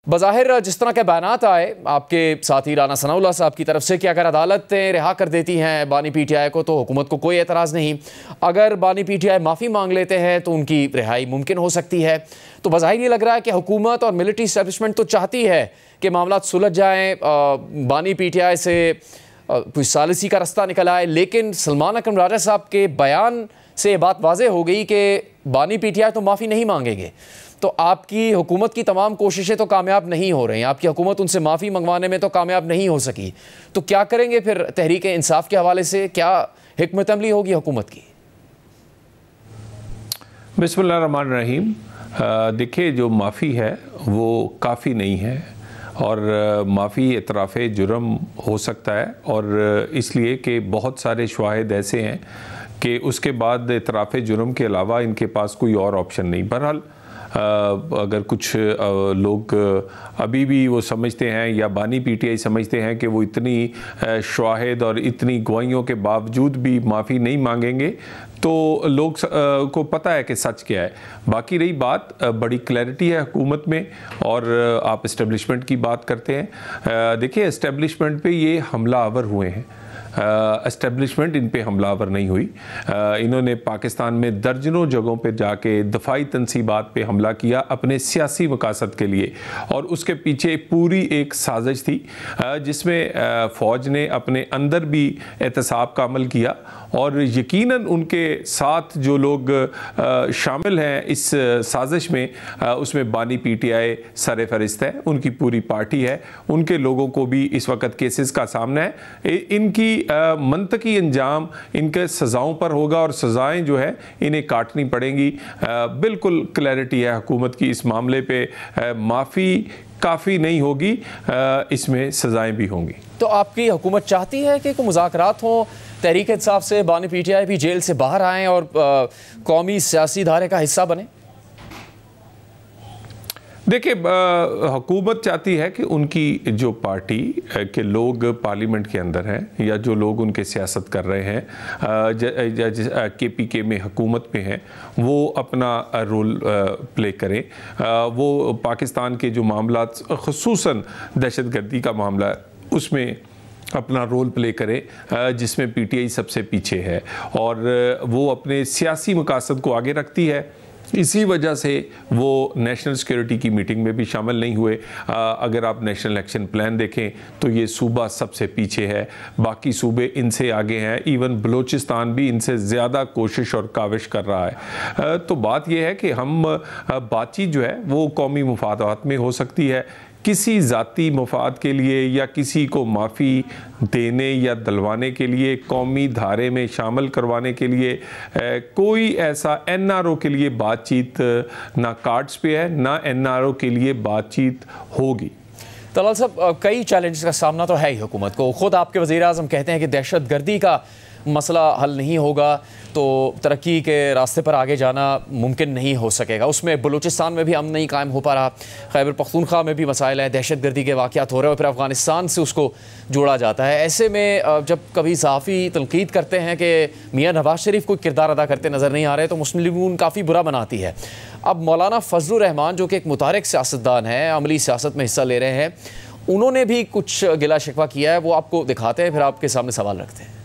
बज़ाहिर जिस तरह के बयानात आए आपके साथी राना सनाउल्लाह साहब की तरफ से कि अगर अदालतें रिहा कर देती हैं बानी पीटीआई को तो हुकूमत को कोई एतराज़ नहीं, अगर बानी पीटीआई माफ़ी मांग लेते हैं तो उनकी रिहाई मुमकिन हो सकती है। तो बज़ाहिर ये लग रहा है कि हुकूमत और मिलिट्री इस्टेब्लिशमेंट तो चाहती है कि मामला सुलझ जाएँ, बानी पीटीआई से कोई सालिसी का रास्ता निकल आए, लेकिन सलमान अकरम राजा साहब के बयान से ये बात वाज़ेह हो गई कि बानी पीटीआई तो माफ़ी नहीं मांगेंगे। तो आपकी हुकूमत की तमाम कोशिशें तो कामयाब नहीं हो रही, आपकी हुकूमत उनसे माफ़ी मंगवाने में तो कामयाब नहीं हो सकी। तो क्या करेंगे फिर तहरीक इंसाफ के हवाले से, क्या हिकमत अमली होगी हुकूमत की? बिस्मिल्लाह रहमान रहीम। देखिए, जो माफ़ी है वो काफ़ी नहीं है और माफ़ी इतराफ़ जुर्म हो सकता है, और इसलिए कि बहुत सारे शवाहिद ऐसे हैं कि उसके बाद इतराफ़ जुर्म के अलावा इनके पास कोई और ऑप्शन नहीं। बहरहाल अगर कुछ लोग अभी भी वो समझते हैं या बानी पीटीआई समझते हैं कि वो इतनी शवाहिद और इतनी गवाहियों के बावजूद भी माफ़ी नहीं मांगेंगे, तो लोग को पता है कि सच क्या है। बाकी रही बात, बड़ी क्लैरिटी है हुकूमत में, और आप इस्टेब्लिशमेंट की बात करते हैं। देखिए, इस्टेब्लिशमेंट पे ये हमलावर हुए हैं, एस्टेब्लिशमेंट इन पे हमलावर नहीं हुई। इन्होंने पाकिस्तान में दर्जनों जगहों पे जाके दफाई तनसीबात पे हमला किया अपने सियासी मकासद के लिए, और उसके पीछे पूरी एक साजिश थी जिसमें फ़ौज ने अपने अंदर भी एहतसाब का अमल किया, और यकीनन उनके साथ जो लोग शामिल हैं इस साजिश में, उसमें बानी पीटीआई सर फहरिस्त है, उनकी पूरी पार्टी है, उनके लोगों को भी इस वक्त केसेस का सामना है। इनकी मंतकी अंजाम इनके सज़ाओं पर होगा, और सज़ाएं जो है इन्हें काटनी पड़ेंगी। बिल्कुल क्लैरिटी है हुकूमत की इस मामले पे। माफ़ी काफ़ी नहीं होगी, इसमें सज़ाएं भी होंगी। तो आपकी हुकूमत चाहती है कि कोई मुज़ाकरात हों, तहरीक इंसाफ से बानी पीटीआई भी जेल से बाहर आएँ और कौमी सियासी धारे का हिस्सा बने? देखिए, हुकूमत चाहती है कि उनकी जो पार्टी के लोग पार्लियामेंट के अंदर हैं या जो लोग उनके सियासत कर रहे हैं, KPK में हुकूमत में हैं, वो अपना रोल प्ले करें। वो पाकिस्तान के जो मामला ख़ुसूसन दहशतगर्दी का मामला है उसमें अपना रोल प्ले करें, जिसमें PTI सबसे पीछे है, और वो अपने सियासी मकासद को आगे रखती है। इसी वजह से वो नेशनल सिक्योरिटी की मीटिंग में भी शामिल नहीं हुए। अगर आप नेशनल एक्शन प्लान देखें तो ये सूबा सबसे पीछे है, बाकी सूबे इनसे आगे हैं, इवन बलूचिस्तान भी इनसे ज़्यादा कोशिश और काविश कर रहा है। तो बात यह है कि हम बातचीत जो है वो कौमी मुफादात में हो सकती है, किसी ज़ाती मफाद के लिए या किसी को माफ़ी देने या दिलवाने के लिए, कौमी धारे में शामिल करवाने के लिए कोई ऐसा NRO के लिए बातचीत ना कार्ड्स पे है, ना NRO के लिए बातचीत होगी। तलाल साहब, कई चैलेंजेस का सामना तो है ही हुकूमत को। ख़ुद आपके वज़ीर-ए-आज़म कहते हैं कि दहशतगर्दी का मसला हल नहीं होगा तो तरक्की के रास्ते पर आगे जाना मुमकिन नहीं हो सकेगा। उसमें बलूचिस्तान में भी अमन नहीं कायम हो पा रहा, खैबर पख्तूनख्वा में भी मसाइल हैं, दहशतगर्दी के वाक़यात हो रहे हैं, और फिर अफ़गानिस्तान से उसको जोड़ा जाता है। ऐसे में जब कभी सहाफ़ी तनकीद करते हैं कि मियाँ नवाज़ शरीफ कोई किरदार अदा करते नज़र नहीं आ रहे, तो मुस्लिम लीग नून काफ़ी बुरा बनाती है। अब मौलाना फजलुर रहमान जो कि एक मुतारिक सियासतदान है, अमली सियासत में हिस्सा ले रहे हैं, उन्होंने भी कुछ गिला शिकवा किया है, वो आपको दिखाते हैं, फिर आपके सामने सवाल रखते हैं।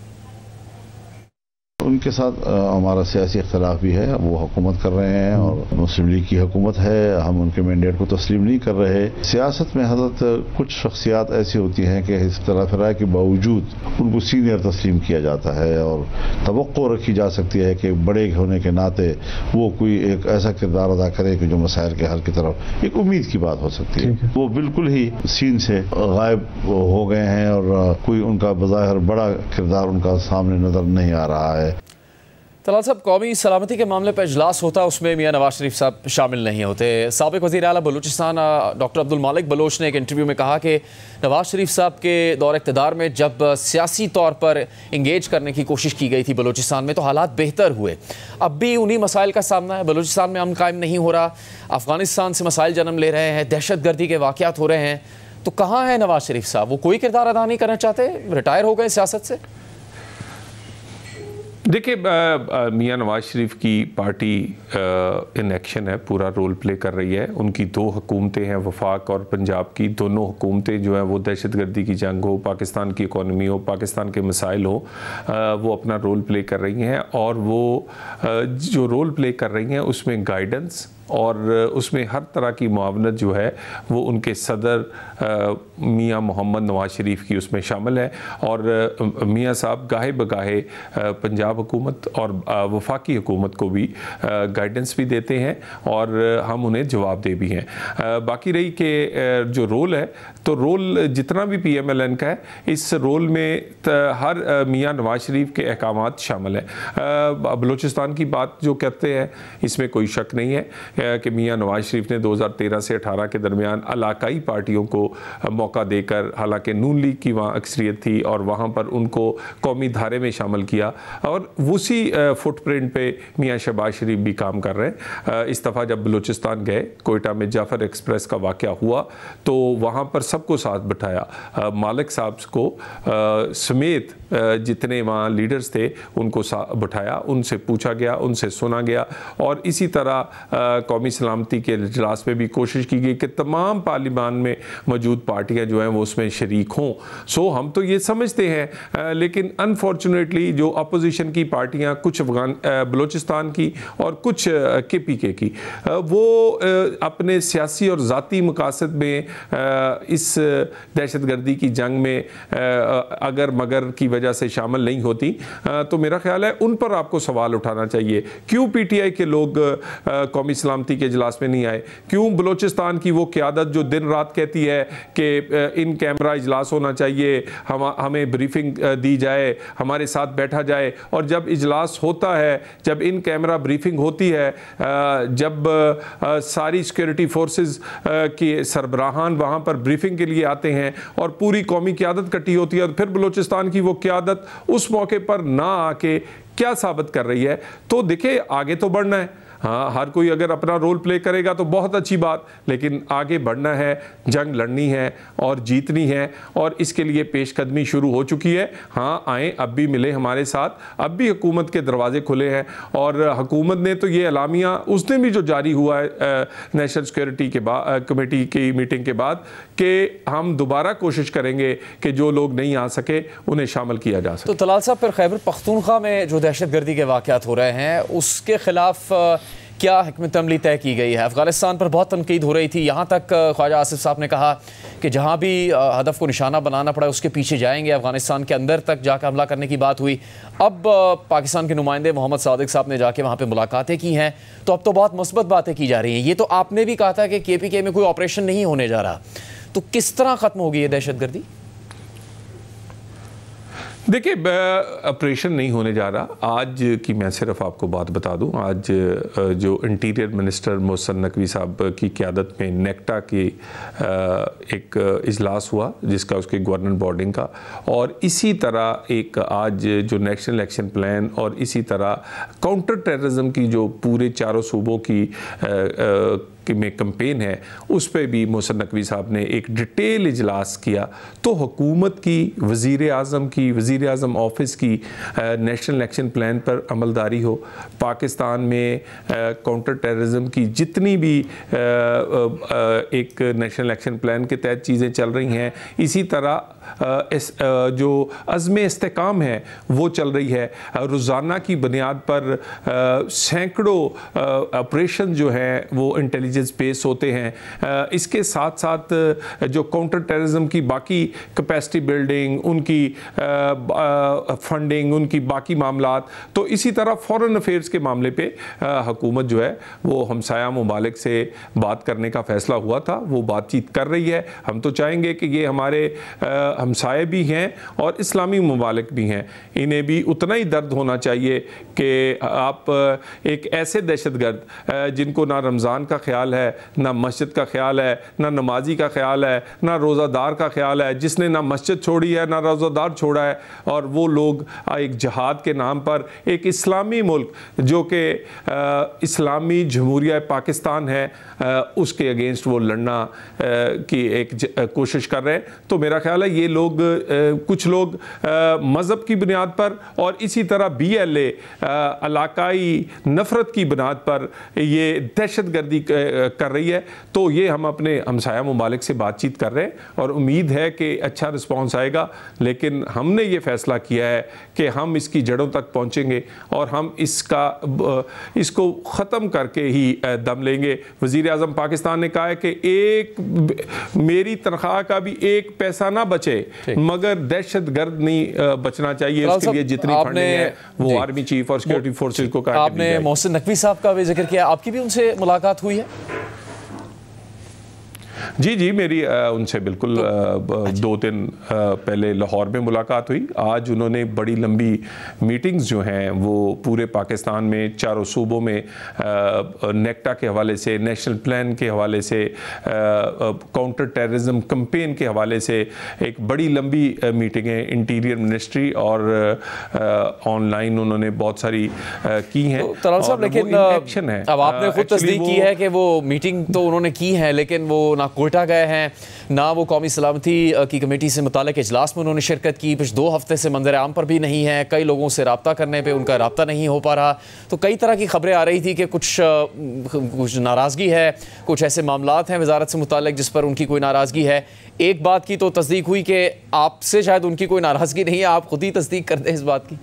उनके साथ हमारा सियासी इख्तलाफ भी है, वो हुकूमत कर रहे हैं और मुस्लिम लीग की हुकूमत है, हम उनके मैंडेट को तस्लीम नहीं कर रहे। सियासत में हज़रत कुछ शख्सियात ऐसी होती हैं कि इस तरह राय के बावजूद उनको सीनियर तस्लीम किया जाता है, और तवक्को रखी जा सकती है कि बड़े होने के नाते वो कोई एक ऐसा किरदार अदा करे कि जो मसाइल के हल की तरफ एक उम्मीद की बात हो सकती है। वो बिल्कुल ही सीन से गायब हो गए हैं, और कोई उनका बज़ाहिर बड़ा किरदार उनका सामने नजर नहीं आ रहा है। तलाल साहब, कौमी सलामती के मामले पर इजलास होता, उसमें मियाँ नवाज शरीफ साहब शामिल नहीं होते। साबिक़ वज़ीर आला बलूचिस्तान डॉक्टर अब्दुल मालिक बलोच ने एक इंटरव्यू में कहा कि नवाज शरीफ साहब के दौर इक़्तिदार में जब सियासी तौर पर इंगेज करने की कोशिश की गई थी बलूचिस्तान में, तो हालात बेहतर हुए। अब भी उन्हीं मसाइल का सामना है, बलूचिस्तान में अमन कायम नहीं हो रहा, अफ़गानिस्तान से मसाइल जन्म ले रहे हैं, दहशतगर्दी के वाक़यात हो रहे हैं। तो कहाँ है नवाज शरीफ साहब? वो कोई किरदार अदा नहीं करना चाहते, रिटायर हो गए सियासत से? देखिए, मियां नवाज शरीफ की पार्टी इन एक्शन है, पूरा रोल प्ले कर रही है। उनकी दो हुकूमतें हैं, वफाक और पंजाब की, दोनों हुकूमतें जो हैं वो दहशतगर्दी की जंग हो, पाकिस्तान की इकॉनमी हो, पाकिस्तान के मसाइल हो, वो अपना रोल प्ले कर रही हैं। और वो जो रोल प्ले कर रही हैं उसमें गाइडेंस और उसमें हर तरह की मुआवनत जो है वो उनके सदर मियां मोहम्मद नवाज शरीफ की उसमें शामिल है। और मियां साहब गाहे बगाहे पंजाब हुकूमत और वफाकी हुकूमत को भी गाइडेंस भी देते हैं और हम उन्हें जवाब दे भी हैं। बाकी रही कि जो रोल है, तो रोल जितना भी PMLN का है, इस रोल में हर मियां नवाज शरीफ के अहकामात शामिल हैं। बलूचिस्तान की बात जो करते हैं इसमें कोई शक नहीं है कि मियां नवाज शरीफ ने 2013 से 18 के दरमियान इलाकाई पार्टियों को मौका देकर, हालांकि नून लीग की वहाँ अक्सरियत थी और वहाँ पर उनको कौमी धारे में शामिल किया और उसी फुटप्रिंट पे मियां शहबाज शरीफ भी काम कर रहे हैं। इस दफ़ा जब बलूचिस्तान गए, कोयटा में जाफर एक्सप्रेस का वाक़या हुआ तो वहाँ पर सबको साथ बिठाया, मालिक साहब को समेत जितने वहाँ लीडर्स थे उनको बिठाया, उनसे पूछा गया, उनसे सुना गया। और इसी तरह कौमी सलामती के इजलास में भी कोशिश की गई कि तमाम पार्लियामान में मौजूद पार्टियां जो हैं वो उसमें शरीक हों। सो हम तो ये समझते हैं, लेकिन अनफॉर्चुनेटली जो अपोजिशन की पार्टियां, कुछ बलूचिस्तान की और कुछ KPK की, वो अपने सियासी और ज़ाती मकासद में इस दहशतगर्दी की जंग में अगर मगर की वजह से शामिल नहीं होती, तो मेरा ख्याल है उन पर आपको सवाल उठाना चाहिए। क्यों PTI के लोग कौमी सलामती के इजलास में नहीं आए? क्यों बलूचिस्तान की वो क़यादत जो दिन रात कहती है कि इन कैमरा इजलास होना चाहिए, हमें ब्रीफिंग दी जाए, हमारे साथ बैठा जाए, और जब इजलास होता है, जब इन कैमरा ब्रीफिंग होती है, जब सारी सिक्योरिटी फोर्सेस के सरबराहान वहाँ पर ब्रीफिंग के लिए आते हैं और पूरी कौमी क़यादत इकट्ठी होती है, फिर बलूचिस्तान की वो क़यादत उस मौके पर ना आके क्या साबित कर रही है? तो देखिए, आगे तो बढ़ना है। हाँ, हर कोई अगर अपना रोल प्ले करेगा तो बहुत अच्छी बात, लेकिन आगे बढ़ना है, जंग लड़नी है और जीतनी है, और इसके लिए पेशकदमी शुरू हो चुकी है। हाँ, आए, अब भी मिले हमारे साथ, अब भी हुकूमत के दरवाजे खुले हैं। और हुकूमत ने तो ये एलामिया उस दिन भी जो जारी हुआ है नेशनल सिक्योरिटी के बाद कमेटी की मीटिंग के बाद, कि हम दोबारा कोशिश करेंगे कि जो लोग नहीं आ सके उन्हें शामिल किया जा सके। तो तलाल साहब, फिर खैबर पख्तूनख्वा में जो दहशतगर्दी के वाक़यात हो रहे हैं उसके खिलाफ क्या हिकमत अमली तय की गई है? अफगानिस्तान पर बहुत तनकीद हो रही थी, यहाँ तक ख्वाजा आसिफ साहब ने कहा कि जहाँ भी हदफ को निशाना बनाना पड़ा उसके पीछे जाएंगे। अफगानिस्तान के अंदर तक जाकर हमला करने की बात हुई। अब पाकिस्तान के नुमाइंदे मोहम्मद सादिक साहब ने जाके वहाँ पर मुलाकातें की हैं, तो अब तो बहुत मुस्बत बातें की जा रही हैं। ये तो आपने भी कहा था कि KPK में कोई ऑपरेशन नहीं होने जा रहा, तो किस तरह ख़त्म होगी ये दहशतगर्दी? देखिए, ऑपरेशन नहीं होने जा रहा। आज की मैं सिर्फ आपको बात बता दूं, आज जो इंटीरियर मिनिस्टर मोहसिन नकवी साहब की क़यादत में नेक्टा की एक इजलास हुआ जिसका उसके गवर्नर बॉडी का, और इसी तरह एक आज जो नेशनल एक्शन प्लान और इसी तरह काउंटर टेररिज्म की जो पूरे चारों सूबों की में कैंपेन है, उस पर भी मोहसिन नकवी साहब ने एक डिटेल इजलास किया। तो हुकूमत की, वज़ीर आज़म की, वज़ीर आज़म ऑफिस की नेशनल एक्शन प्लान पर अमलदारी हो, पाकिस्तान में काउंटर टेररिज्म की जितनी भी एक नेशनल एक्शन प्लान के तहत चीज़ें चल रही हैं, इसी तरह जो अज़्म इस्तेकाम है वो चल रही है। रोज़ाना की बुनियाद पर सैकड़ों ऑपरेशन जो हैं वो इंटेलिजेंस बेस होते हैं। इसके साथ साथ जो काउंटर टेररिज्म की बाकी कैपेसिटी बिल्डिंग, उनकी फंडिंग, उनकी बाकी मामलात, तो इसी तरह फॉरेन अफेयर्स के मामले पे हुकूमत जो है वो हमसाया ममालिक से बात करने का फ़ैसला हुआ था, वो बातचीत कर रही है। हम तो चाहेंगे कि ये हमारे हमसाए भी हैं और इस्लामी ममालिक भी हैं, इन्हें भी उतना ही दर्द होना चाहिए कि आप एक ऐसे दहशतगर्द जिनको ना रमज़ान का ख्याल ख्याल है, ना मस्जिद का ख्याल है, ना नमाजी का ख्याल है, ना रोज़ादार का ख्याल है। जिसने ना मस्जिद छोड़ी है ना रोज़ादार छोड़ा है, और वो लोग एक जहाद के नाम पर एक इस्लामी मुल्क जो कि इस्लामी जमहूरिया पाकिस्तान है उसके अगेंस्ट वो लड़ना की एक कोशिश कर रहे हैं। तो मेरा ख्याल है ये लोग कुछ लोग मज़हब की बुनियाद पर और इसी तरह BLA इलाकाई नफ़रत की बुनियाद पर ये दहशतगर्दी कर रही है। तो ये हम अपने हमसाया ममालिक से बातचीत कर रहे हैं और उम्मीद है कि अच्छा रिस्पॉन्स आएगा। लेकिन हमने ये फ़ैसला किया है कि हम इसकी जड़ों तक पहुँचेंगे और हम इसको ख़त्म करके ही दम लेंगे। वज़ीर आज़म पाकिस्तान ने कहा है कि मेरी तनख्वाह का भी एक पैसा ना बचे, मगर दहशतगर्द नहीं बचना चाहिए। इसके लिए जितनी फंडिंग है वो आर्मी चीफ और सिक्योरिटी फोर्सेस को कहा। आपने मोहसिन नकवी साहब का भी जिक्र किया, आपकी भी उनसे मुलाकात हुई है? जी, मेरी उनसे बिल्कुल 2 दिन पहले लाहौर में मुलाकात हुई। आज उन्होंने बड़ी लंबी मीटिंग्स जो हैं वो पूरे पाकिस्तान में चारों सूबों में नेक्टा के हवाले से, नेशनल प्लान के हवाले से, काउंटर टेररिज्म कैंपेन के हवाले से एक बड़ी लंबी मीटिंग है। इंटीरियर मिनिस्ट्री और ऑनलाइन उन्होंने बहुत सारी की हैं। तो तलाल साहब, लेकिन एक्शन है, अब आपने खुद तस्दीक की है कि वो मीटिंग तो उन्होंने की है, लेकिन वो ना कोयटा गए हैं, ना वो कौमी सलामती की कमेटी से मुताल्लिक़ इजलास में उन्होंने शिरकत की। पिछले 2 हफ्ते से मंजर आम पर भी नहीं है, कई लोगों से रब्ता करने पे उनका रब्ता नहीं हो पा रहा। तो कई तरह की खबरें आ रही थी कि कुछ नाराज़गी है, कुछ ऐसे मामलात हैं वजारत से मुताल्लिक़ जिस पर उनकी कोई नाराज़गी है। एक बात की तो तस्दीक हुई कि आपसे शायद उनकी कोई नाराज़गी नहीं है, आप खुद ही तस्दीक कर दें इस बात की।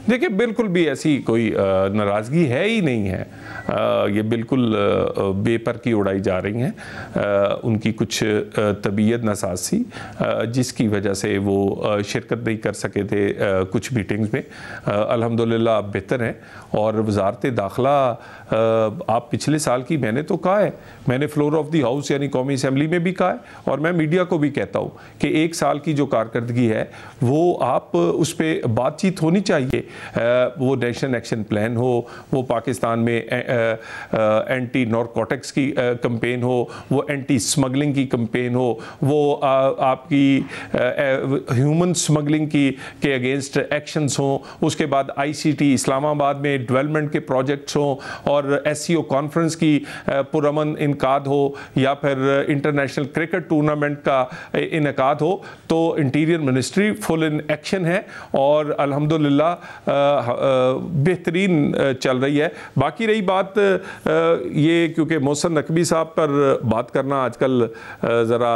देखिए, बिल्कुल भी ऐसी कोई नाराज़गी है ही नहीं है। ये बिल्कुल बेपर की उड़ाई जा रही हैं। उनकी कुछ तबीयत नासाज थी जिसकी वजह से वो शिरकत नहीं कर सके थे कुछ मीटिंग्स में। अल्हम्दुलिल्लाह आप बेहतर हैं। और वजारत दाखिला आप पिछले साल की, मैंने तो कहा है, मैंने फ्लोर ऑफ द हाउस यानी कौमी असम्बली में भी कहा है और मैं मीडिया को भी कहता हूँ कि 1 साल की जो कारकर्दगी है वो आप उस पर बातचीत होनी चाहिए। वो नेशनल एक्शन प्लान हो, वो पाकिस्तान में एंटी नारकोटिक्स की कैंपेन हो, वो एंटी स्मगलिंग की कैंपेन हो, वो आपकी ह्यूमन स्मगलिंग के अगेंस्ट एक्शंस हों, उसके बाद ICT इस्लामाबाद में डेवलपमेंट के प्रोजेक्ट्स हों और SCO कॉन्फ्रेंस की पुरअमन इनकाद हो या फिर इंटरनेशनल क्रिकेट टूर्नामेंट का इनकाद हो। तो interior ministry full in action है और अल्हम्दुलिल्लाह बेहतरीन चल रही है। बाकी रही बात ये, क्योंकि मोहसिन नकवी साहब पर बात करना आजकल ज़रा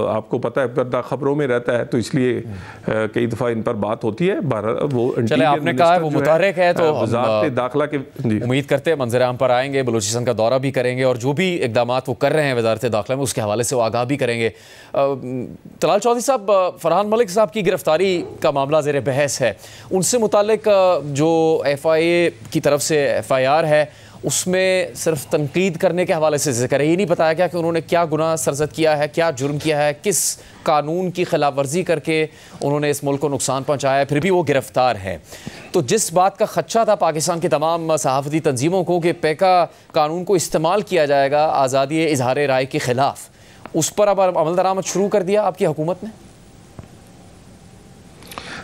आपको पता है पर्दा खबरों में रहता है, तो इसलिए कई दफ़ा इन पर बात होती है। वो चले, आपने कहा वो मुतारिक है तो वज़ारत दाखिला के उम्मीद करते हैं मंजर आम पर आएंगे, बलूचिस्तान का दौरा भी करेंगे और जो भी इकदाम वो कर रहे हैं वज़ारत दाखिला में उसके हवाले से वो आगाह भी करेंगे। तलाल चौधरी साहब, फरहान मलिक साहब की गिरफ्तारी का मामला ज़ेर बहस है। उनसे मुतालिक जो FIA की तरफ से FIR है उसमें सिर्फ तनकीद करने के हवाले से जिक्र है, ये नहीं बताया गया कि उन्होंने क्या गुनाह सरजद किया है, क्या जुर्म किया है, किस कानून की खिलाफ वर्जी करके उन्होंने इस मुल्क को नुकसान पहुंचाया है, फिर भी वो गिरफ्तार है। तो जिस बात का खदशा था पाकिस्तान की तमाम सहाफ़ती तंजीमों को कि PECA कानून को इस्तेमाल किया जाएगा आज़ादी इजहार राय के ख़िलाफ़, उस पर अब अमल दरामद शुरू कर दिया आपकी हुकूमत ने?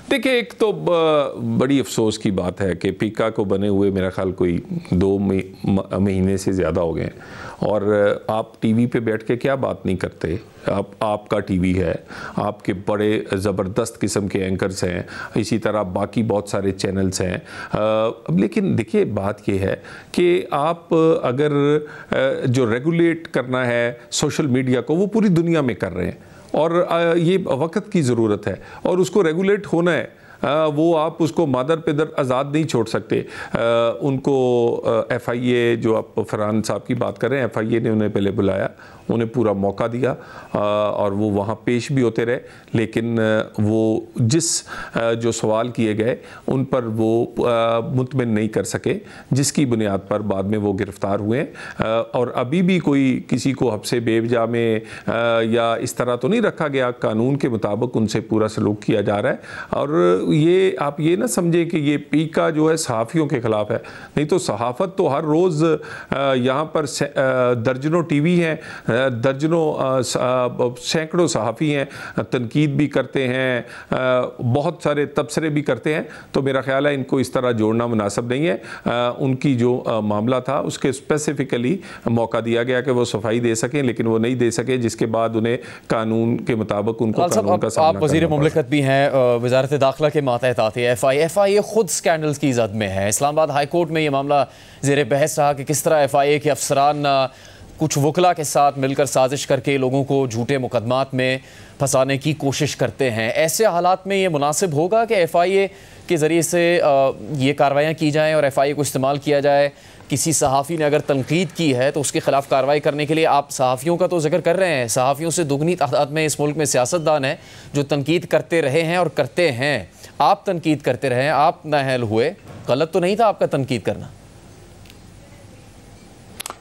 देखिए, एक तो बड़ी अफसोस की बात है कि PECA को बने हुए मेरा ख्याल कोई 2 महीने से ज़्यादा हो गए और आप TV पे बैठ के क्या बात नहीं करते। आपका TV है, आपके बड़े ज़बरदस्त किस्म के एंकर्स हैं, इसी तरह बाकी बहुत सारे चैनल्स हैं। लेकिन देखिए, बात ये है कि आप अगर जो रेगुलेट करना है सोशल मीडिया को, वो पूरी दुनिया में कर रहे हैं और ये वक्त की ज़रूरत है और उसको रेगुलेट होना है। वो आप उसको मादर पेदर आज़ाद नहीं छोड़ सकते। उनको FIA, जो आप फरहान साहब की बात कर रहे हैं, FIA ने उन्हें पहले बुलाया उन्हें पूरा मौका दिया और वो वहाँ पेश भी होते रहे, लेकिन वो जिस जो सवाल किए गए उन पर वो मुतमिन नहीं कर सके, जिसकी बुनियाद पर बाद में वो गिरफ्तार हुए। और अभी भी कोई किसी को हब्से बेवजह में या इस तरह तो नहीं रखा गया, कानून के मुताबिक उनसे पूरा सलूक किया जा रहा है। और ये आप ये ना समझे कि ये पीका जो है सहाफ़ियों के ख़िलाफ़ है, नहीं तो सहाफ़त तो हर रोज़ यहाँ पर दर्जनों टीवी हैं, दर्जनों सैकड़ों सहाफ़ी हैं, तनकीद भी करते हैं, बहुत सारे तबसरे भी करते हैं। तो मेरा ख्याल है इनको इस तरह जोड़ना मुनासिब नहीं है। उनकी जो मामला था उसके स्पेसिफिकली मौका दिया गया कि वो सफाई दे सकें, लेकिन वो नहीं दे सके, जिसके बाद उन्हें कानून के मुताबिक उनको कानून का सामना आप वज़ीर मुमलिकत भी हैं, वज़ारत दाखिला के मातहत आती है FIA खुद स्कैंडल्स की ज़द में है। इस्लामाबाद हाई कोर्ट में ये मामला ज़ेर बहस रहा कि किस तरह FIA के अफसरान कुछ वकला के साथ मिलकर साजिश करके लोगों को झूठे मुकदमात में फंसाने की कोशिश करते हैं। ऐसे हालात में ये मुनासिब होगा कि FIA के ज़रिए से ये कार्रवाइयाँ की जाएँ और FIA को इस्तेमाल किया जाए? किसी सहाफ़ी ने अगर तनकीद की है तो उसके ख़िलाफ़ कार्रवाई करने के लिए आप सहाफ़ियों का तो जिक्र कर रहे हैं, सहाफ़ियों से दुगनी तादाद में इस मुल्क में सियासतदान हैं जो तनकीद करते रहे हैं और करते हैं। आप तनकीद करते रहे, आप नाअहल हुए, गलत तो नहीं था आपका तनकीद करना?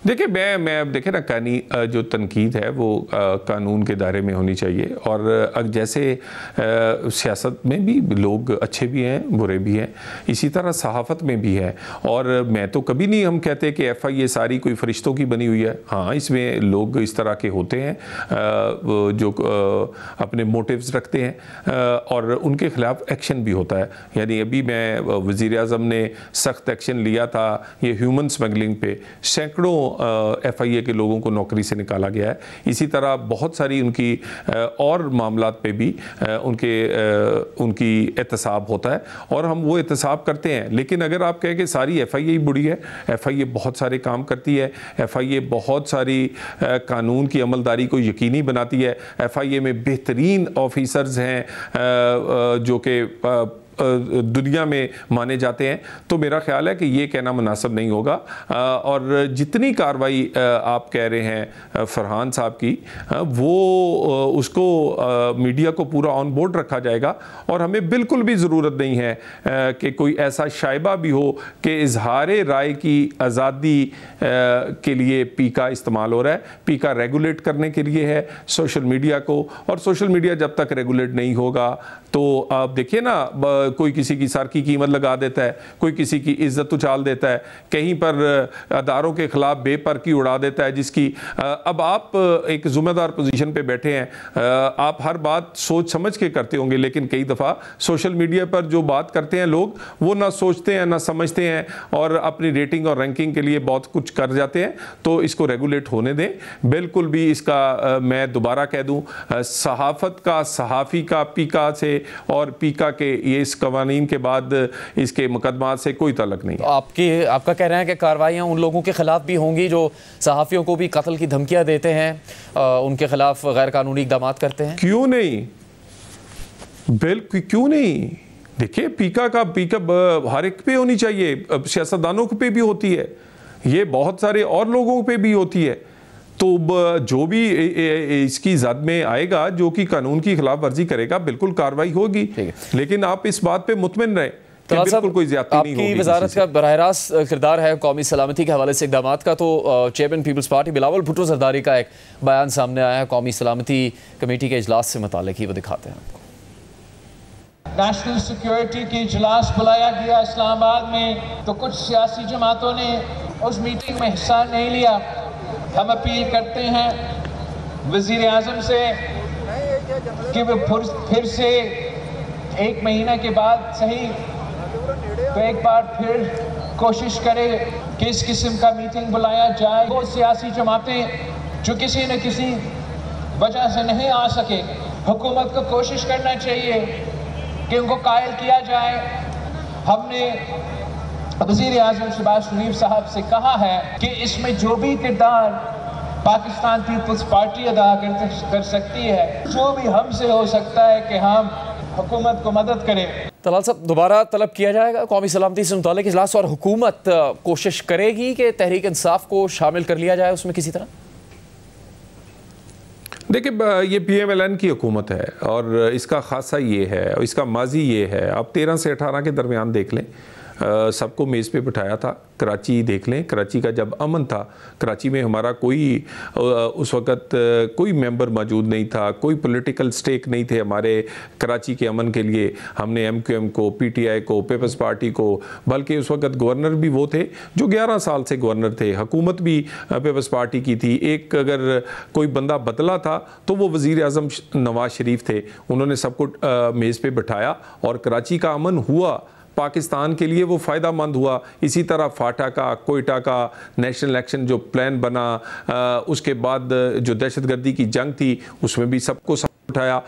देखिए मैं अब देखे ना, जो तनकीद है वो कानून के दायरे में होनी चाहिए। और जैसे सियासत में भी लोग अच्छे भी हैं, बुरे भी हैं, इसी तरह सहाफ़त में भी है। और मैं तो कभी नहीं हम कहते कि FIA सारी कोई फरिश्तों की बनी हुई है। हाँ, इसमें लोग इस तरह के होते हैं जो अपने मोटिव्स रखते हैं और उनके ख़िलाफ़ एक्शन भी होता है। यानी अभी मैं वज़ीर आज़म ने सख्त एक्शन लिया था ये ह्यूमन स्मगलिंग पे, सैकड़ों FIA के लोगों को नौकरी से निकाला गया है। इसी तरह बहुत सारी उनकी और मामलात पे भी उनकी एहतसाब होता है और हम वो एहतसाब करते हैं। लेकिन अगर आप कहें कि सारी FIA ही बुरी है, FIA बहुत सारे काम करती है, FIA बहुत सारी कानून की अमलदारी को यकीनी बनाती है, FIA में बेहतरीन ऑफिसर्स हैं जो कि दुनिया में माने जाते हैं, तो मेरा ख्याल है कि ये कहना मुनासिब नहीं होगा। और जितनी कार्रवाई आप कह रहे हैं फरहान साहब की, वो उसको मीडिया को पूरा ऑन बोर्ड रखा जाएगा। और हमें बिल्कुल भी ज़रूरत नहीं है कि कोई ऐसा शाइबा भी हो कि इजहार राय की आज़ादी के लिए पीका इस्तेमाल हो रहा है। पीका रेगुलेट करने के लिए है सोशल मीडिया को, और सोशल मीडिया जब तक रेगुलेट नहीं होगा तो आप देखिए ना, कोई किसी की सर की कीमत लगा देता है, कोई किसी की इज्जत उछाल देता है, कहीं पर अदारों के खिलाफ बेपरकी उड़ा देता है, जिसकी अब आप एक ज़िम्मेदार पोजीशन पे बैठे हैं, आप हर बात सोच समझ के करते होंगे, लेकिन कई दफ़ा सोशल मीडिया पर जो बात करते हैं लोग, वो ना सोचते हैं ना समझते हैं और अपनी रेटिंग और रैंकिंग के लिए बहुत कुछ कर जाते हैं। तो इसको रेगुलेट होने दें। बिल्कुल भी इसका मैं दोबारा कह दूँ, सहाफ़त का, सहाफ़ी का पीका से और पीका के ये इस कवानीन के बाद इसके मुकदमात से कोई ताल्लुक नहीं है। आपका कहना है कि कार्रवाइयाँ उन लोगों के खिलाफ भी होंगी जो सहाफ़ियों को भी कत्ल की धमकियाँ देते हैं, उनके खिलाफ गैर कानूनी इक़दाम करते हैं? क्यों नहीं, बिल्कुल क्यों नहीं। देखिए पीका हर एक पे होनी चाहिए, सियासतदानों पे भी होती है, ये बहुत सारे और लोगों पे भी होती है। तो जो भी इसकी जद में आएगा, जो कि कानून की खिलाफ वर्जी करेगा, बिल्कुल कार्रवाई होगी। लेकिन आप इस बात पे मुतमिन रहें कि बिल्कुल कोई ज़्यादती नहीं होगी। आपकी वज़ारत का बराह रास्त किरदार है कौमी सलामती के हवाले से इक़दाम का। तो chairman Peoples Party Bilawal Bhutto Zardari का एक बयान सामने आया है कौमी सलामती कमेटी के इजलास से मुताल्लिक़ ही, वो दिखाते हैं आपको। नेशनल सिक्योरिटी की इजलास बुलाया गया इस्लामाबाद में, तो कुछ सियासी जमातों ने उस मीटिंग में हिस्सा नहीं लिया। हम अपील करते हैं वज़ीर आज़म से कि वो फिर से 1 महीना के बाद सही तो एक बार फिर कोशिश करे कि इस किस्म का मीटिंग बुलाया जाए। वो सियासी जमातें जो किसी न किसी वजह से नहीं आ सके, हुकूमत को कोशिश करना चाहिए कि उनको कायल किया जाए। हमने वज़ीर आज़म शहबाज शरीफ साहब से कहा है कि इसमें जो भी किरदार पाकिस्तान पीपल्स पार्टी अदा कर सकती है, जो भी हमसे हो सकता है कि हम हुकूमत को मदद करें। तलाल साहब, दोबारा तलब किया जाएगा कौमी सलामती से मुताल्लिक़ इजलास, और हुकूमत कोशिश करेगी कि तहरीक इंसाफ को शामिल कर लिया जाए उसमें किसी तरह? देखिए, ये PMLN की हुकूमत है और इसका खासा ये है और इसका माजी ये है। आप 13 से 18 के दरमियान देख लें, सबको मेज़ पे बिठाया था। कराची देख लें, कराची का जब अमन था, कराची में हमारा कोई उस वक़्त कोई मेंबर मौजूद नहीं था, कोई पॉलिटिकल स्टेक नहीं थे हमारे कराची के अमन के लिए। हमने MQM को, PTI को, पीपल्स पार्टी को, बल्कि उस वक़्त गवर्नर भी वो थे जो 11 साल से गवर्नर थे, हुकूमत भी पीपल्स पार्टी की थी। एक अगर कोई बंदा बदला था तो वो वज़ीर आज़म नवाज शरीफ थे। उन्होंने सबको मेज़ पे बिठाया और कराची का अमन हुआ, पाकिस्तान के लिए वो फ़ायदा मंद हुआ। इसी तरह फाटा का, कोयटा का नेशनल एक्शन जो प्लान बना, उसके बाद जो दहशतगर्दी की जंग थी उसमें भी सबको उठाया।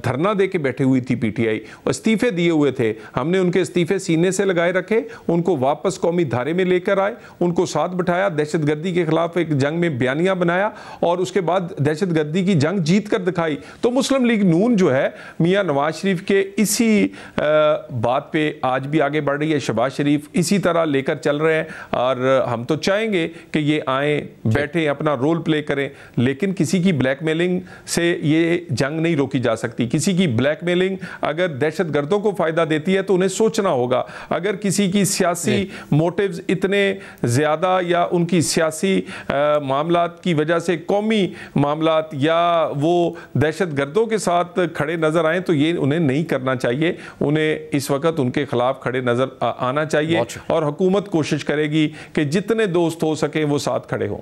धरना दे के बैठे हुई थी PTI, इस्तीफे दिए हुए थे, हमने उनके इस्तीफे सीने से लगाए रखे, उनको वापस कौमी धारे में लेकर आए, उनको साथ बिठाया, दहशतगर्दी के खिलाफ एक जंग में बयानिया बनाया और उसके बाद दहशतगर्दी की जंग जीत कर दिखाई। तो मुस्लिम लीग नून जो है मियाँ नवाज शरीफ के इसी बात पे आज भी आगे बढ़ रही है। शहबाज शरीफ इसी तरह लेकर चल रहे हैं और हम तो चाहेंगे कि ये आए, बैठे, अपना रोल प्ले करें, लेकिन किसी की ब्लैकमेलिंग से ये जंग नहीं रोकी जा सकती। किसी की ब्लैकमेलिंग अगर दहशतगर्दों को फायदा देती है तो उन्हें सोचना होगा। अगर किसी की सियासी मोटिव्स इतने ज्यादा या उनकी सियासी मामलात की वजह से कौमी मामलात या वो दहशतगर्दों के साथ खड़े नजर आए तो ये उन्हें नहीं करना चाहिए। उन्हें इस वक्त उनके खिलाफ खड़े नजर आना चाहिए और हुकूमत कोशिश करेगी कि जितने दोस्त हो सके वो साथ खड़े हों।